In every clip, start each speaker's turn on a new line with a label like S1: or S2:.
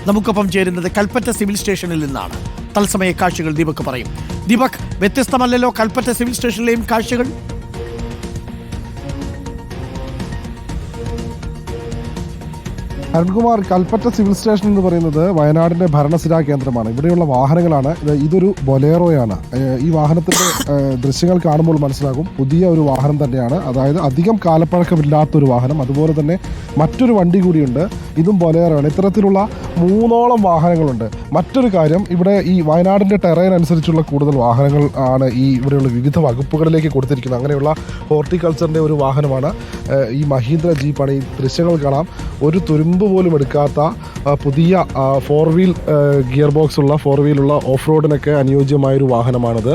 S1: നമുക്കൊപ്പം ചേരുന്നത് കൽപ്പറ്റ സിവിൽ സ്റ്റേഷനിൽ നിന്നാണ്. തത്സമയ കാഴ്ചകൾ ദീപക് പറയും. ദീപക്, വ്യത്യസ്തമല്ലല്ലോ കൽപ്പറ്റ സിവിൽ സ്റ്റേഷനിലെയും കാഴ്ചകൾ?
S2: അരുൺകുമാർ, കൽപ്പറ്റ സിവിൽ സ്റ്റേഷൻ എന്ന് പറയുന്നത് വയനാടിൻ്റെ ഭരണസിരാ കേന്ദ്രമാണ്. ഇവിടെയുള്ള വാഹനങ്ങളാണ്, ഇതൊരു ബൊലേറോയാണ്. ഈ വാഹനത്തിൻ്റെ ദൃശ്യങ്ങൾ കാണുമ്പോൾ മനസ്സിലാകും പുതിയ ഒരു വാഹനം തന്നെയാണ്. അതായത് അധികം കാലപ്പഴക്കമില്ലാത്തൊരു വാഹനം. അതുപോലെ തന്നെ മറ്റൊരു വണ്ടി കൂടിയുണ്ട്, ഇതും ബൊലേറോയാണ്. ഇത്തരത്തിലുള്ള 3ഓളം വാഹനങ്ങളുണ്ട്. മറ്റൊരു കാര്യം, ഇവിടെ ഈ വയനാടിൻ്റെ ടെറൈൻ അനുസരിച്ചുള്ള കൂടുതൽ വാഹനങ്ങൾ ആണ് ഇവിടെയുള്ള വിവിധ വകുപ്പുകളിലേക്ക് കൊടുത്തിരിക്കുന്നത്. അങ്ങനെയുള്ള ഹോർട്ടിക്കൾച്ചറിൻ്റെ ഒരു വാഹനമാണ് ഈ മഹീന്ദ്ര ജീപ്പാണ്. ഈ ദൃശ്യങ്ങൾ കാണാം, ഒരു തുരുമ്പ് പോലും എടുക്കാത്ത പുതിയ 4 വീൽ ഗിയർ ബോക്സ് ഉള്ള 4 വീലുള്ള ഓഫ് റോഡിനൊക്കെ അനുയോജ്യമായൊരു വാഹനമാണിത്.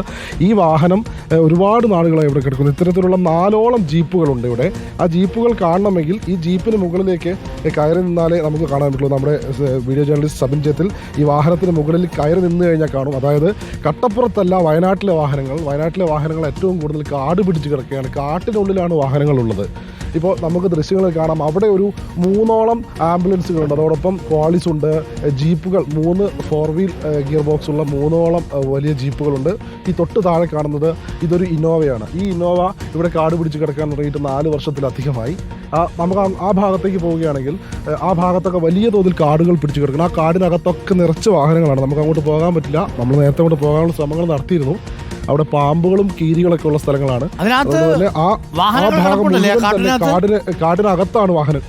S2: ഈ വാഹനം ഒരുപാട് നാളുകളായി ഇവിടെ കിടക്കുന്നു. ഇത്തരത്തിലുള്ള 4ഓളം ജീപ്പുകളുണ്ട് ഇവിടെ. ആ ജീപ്പുകൾ കാണണമെങ്കിൽ ഈ ജീപ്പിന് മുകളിലേക്ക് കയറി നിന്നാലേ നമുക്ക് കാണാൻ പറ്റുള്ളൂ. നമ്മുടെ വീഡിയോ ജേർണലിസ്റ്റ് സബിൻ ജത്തിൽ ഈ വാഹനത്തിന് മുകളിൽ കയറി നിന്ന് കഴിഞ്ഞാൽ കാണും. അതായത് കട്ടപ്പുറത്തല്ല വയനാട്ടിലെ വാഹനങ്ങൾ ഏറ്റവും കൂടുതൽ കാട് പിടിച്ച് കിടക്കുകയാണ്. കാട്ടിനുള്ളിലാണ് വാഹനങ്ങളുള്ളത്. ഇപ്പോൾ നമുക്ക് ദൃശ്യങ്ങൾ കാണാം, അവിടെ ഒരു 3ഓളം ആംബുലൻസുകളുണ്ട്. അതോടൊപ്പം ക്വാളിസ് ഉണ്ട്, ജീപ്പുകൾ 3 4 വീൽ ഗിയർ ബോക്സ് ഉള്ള 3ഓളം വലിയ ജീപ്പുകളുണ്ട്. ഈ തൊട്ട് താഴെ കാണുന്നത് ഇതൊരു ഇന്നോവയാണ്. ഈ ഇന്നോവ ഇവിടെ കാട് പിടിച്ച് കിടക്കാൻ തുടങ്ങിയിട്ട് 4 വർഷത്തിലധികമായി. നമുക്ക് ആ ഭാഗത്തേക്ക് പോവുകയാണെങ്കിൽ ആ ഭാഗത്തൊക്കെ വലിയ തോതിൽ കാടുകൾ പിടിച്ച് കിടക്കണം. ആ കാടിനകത്തൊക്കെ നിറച്ച് വാഹനങ്ങളാണ്. നമുക്ക് അങ്ങോട്ട് പോകാൻ പറ്റില്ല. നമ്മൾ നേരത്തെ അങ്ങോട്ട് പോകാനുള്ള ശ്രമങ്ങൾ നടത്തിയിരുന്നു. അവിടെ പാമ്പുകളും കീരികളൊക്കെ ഉള്ള സ്ഥലങ്ങളാണ്. അതുപോലെ ആ ഭാഗം കാടിനകത്താണ് വാഹനം.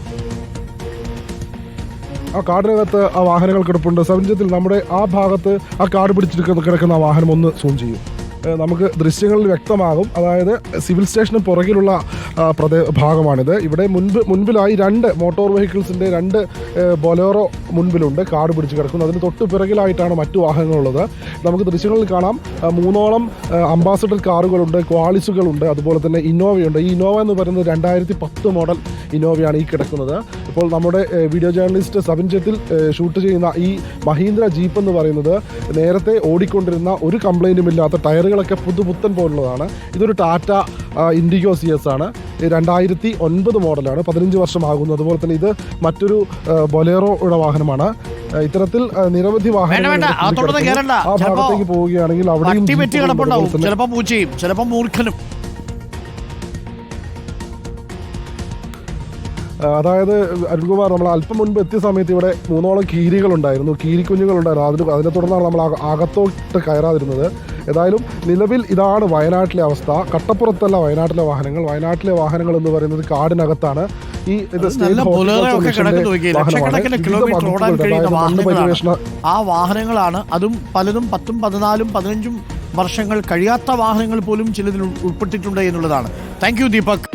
S2: ആ കാടിനകത്ത് ആ വാഹനങ്ങൾ കിടപ്പുണ്ട്. സബിൻജത്തിൽ നമ്മുടെ ആ ഭാഗത്ത് ആ കാട് പിടിച്ചിട്ട് കിടക്കുന്ന ആ വാഹനം ഒന്ന് സൂം ചെയ്യും, നമുക്ക് ദൃശ്യങ്ങളിൽ വ്യക്തമാകും. അതായത് സിവിൽ സ്റ്റേഷന് പുറകിലുള്ള ഭാഗമാണിത്. ഇവിടെ മുൻപിലായി 2 മോട്ടോർ വെഹിക്കിൾസിൻ്റെ 2 ബൊലേറോ മുൻപിലുണ്ട്, കാട് പിടിച്ച് കിടക്കുന്നു. അതിന് തൊട്ട് പിറകിലായിട്ടാണ് മറ്റു വാഹനങ്ങളുള്ളത്. നമുക്ക് ദൃശ്യങ്ങളിൽ കാണാം, 3ഓളം അംബാസഡർ കാറുകളുണ്ട്, ക്വാളിസുകളുണ്ട്, അതുപോലെ തന്നെ ഇന്നോവയുണ്ട്. ഈ ഇന്നോവ എന്ന് പറയുന്നത് 2010 മോഡൽ ഇന്നോവയാണ് ഈ കിടക്കുന്നത്. ഇപ്പോൾ നമ്മുടെ വീഡിയോ ജേർണലിസ്റ്റ് സബിൻ ജത്തിൽ ഷൂട്ട് ചെയ്യുന്ന ഈ മഹീന്ദ്ര ജീപ്പ് എന്ന് പറയുന്നത് നേരത്തെ ഓടിക്കൊണ്ടിരുന്ന ഒരു കംപ്ലൈൻറ്റും ഇല്ലാത്ത ടയറുകളൊക്കെ പുതുപുത്തൻ പോലുള്ളതാണ്. ഇതൊരു ടാറ്റ ഇൻഡിഗോ CS ആണ്. 2009 മോഡലാണ്, 15 വർഷമാകുന്നു. അതുപോലെ തന്നെ ഇത് മറ്റൊരു ബൊലേറോയുടെ വാഹനമാണ്. ഇത്തരത്തിൽ നിരവധി വാഹനങ്ങൾ ആ ഭാഗത്തേക്ക് പോവുകയാണെങ്കിൽ അവിടെയും
S1: ചിലപ്പോൾ പൂച്ചയും ചിലപ്പോൾ മൂർഖനും.
S2: അതായത് അരുൺകുമാർ, നമ്മൾ അല്പം മുൻപ് എത്തിയ സമയത്ത് ഇവിടെ 3ഓളം കീരികളുണ്ടായിരുന്നു, കീരിക്കുഞ്ഞുങ്ങളുണ്ടായിരുന്നു. അതിനെ തുടർന്നാണ് നമ്മൾ അകത്തോട്ട് കയറാതിരുന്നത്. ഏതായാലും നിലവിൽ ഇതാണ് വയനാട്ടിലെ അവസ്ഥ. കട്ടപ്പുറത്തല്ല വയനാട്ടിലെ വാഹനങ്ങൾ എന്ന് പറയുന്നത് കാടിനകത്താണ്.
S1: ആ വാഹനങ്ങളാണ്, അതും പലതും 10ഉം 14ഉം 15ഉം വർഷങ്ങൾ കഴിയാത്ത വാഹനങ്ങൾ പോലും ചിലതിൽ ഉൾപ്പെട്ടിട്ടുണ്ട് എന്നുള്ളതാണ്. Thank you Deepak.